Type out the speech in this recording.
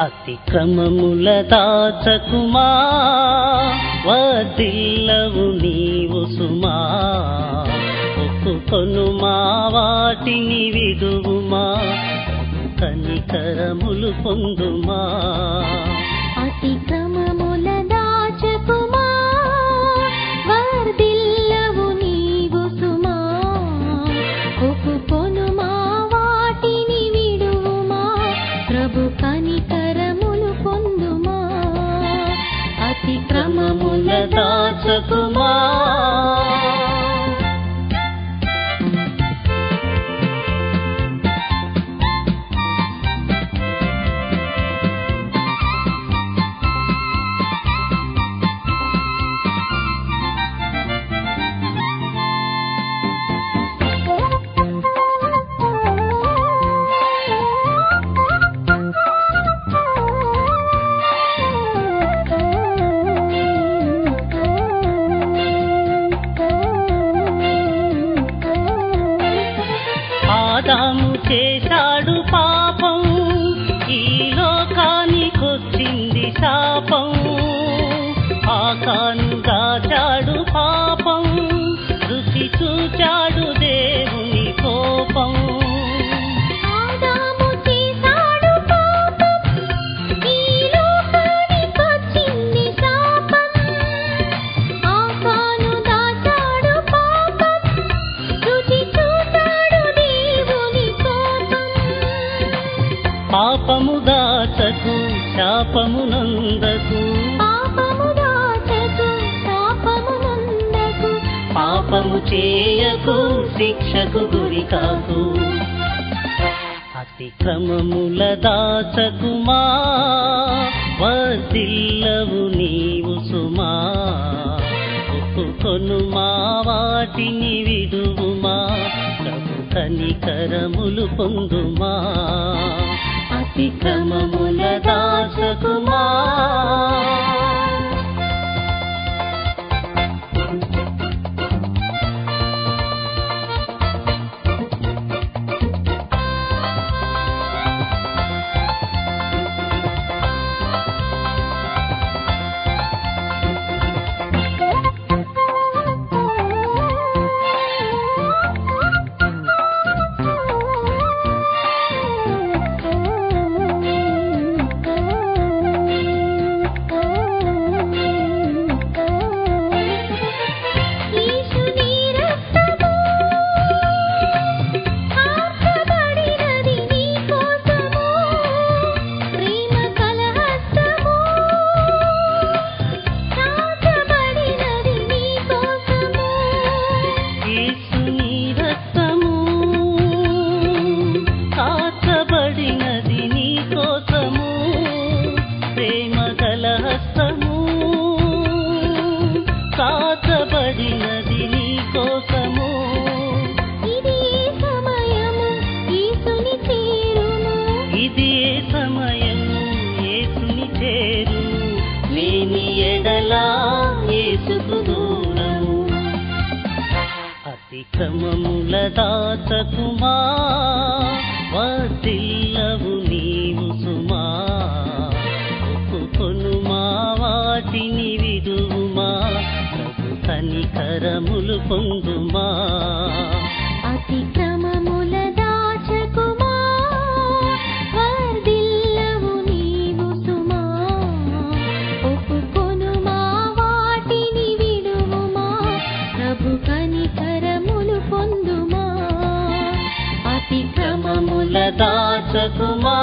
అతిక్రమముల దాచకుమా, వర్ధిల్లవు నీవు సుమా. ఒప్పుకొనుమా, వాటిని విడువుమా, కనికరములు పొందుమా. అతిక్రమముల దాచకుమా, వర్ధిల్లవు నీవు సుమా. ఒప్పుకొనుమా, వాటిని విడువుమా, ప్రభు కనికరములు పొందుమా. అతిక్రమముల దాచకుమా. ఆదాము చేశాడు పాపం, ఈ లోకానికొచ్చింది శాపం. ఆకాను దాచాడు పాపం, రుచి చూచాడు దేవుని కోపం. ఆదాము చేశాడు పాపం, ఈ లోకానికొచ్చింది శాపం. ఆకాను దాచాడు పాపం, రుచి చూచాడు దేవుని కోపం. పాపము దాచకు, శాపము నందకు. పాపము దాచకు, శాపము నందకు. పాపము చేయకు, శిక్షకు గురి కాకు. అతిక్రమముల దాచకుమా, వర్ధిల్లవు నీవు సుమా. ఒప్పుకొనుమా, వాటిని విడువుమా, ప్రభు కనికరములు పొందుమా. అతిక్రమముల దాచకుమా. కాచబడినది నీ కోసము. ఇది ఏ సమయము యేసుని చేరును. ఇది ఏ సమయము యేసుని చేరును. లేని ఎడలా యేసుకు దూరము. అతిక్రమముల దాచకుమా, వర్ధిల్లవు నీవు సుమా. ఒప్పుకొనుమా, వాటిని విడువుమా, ప్రభు కనికరములు పొందుమా. అతిక్రమముల దాచకుమా, వర్ధిల్లవు నీవు సుమా. ఒప్పుకొనుమా, వాటిని విడువుమా, ప్రభు కనికరములు పొందుమా. అతిక్రమముల దాచకుమా.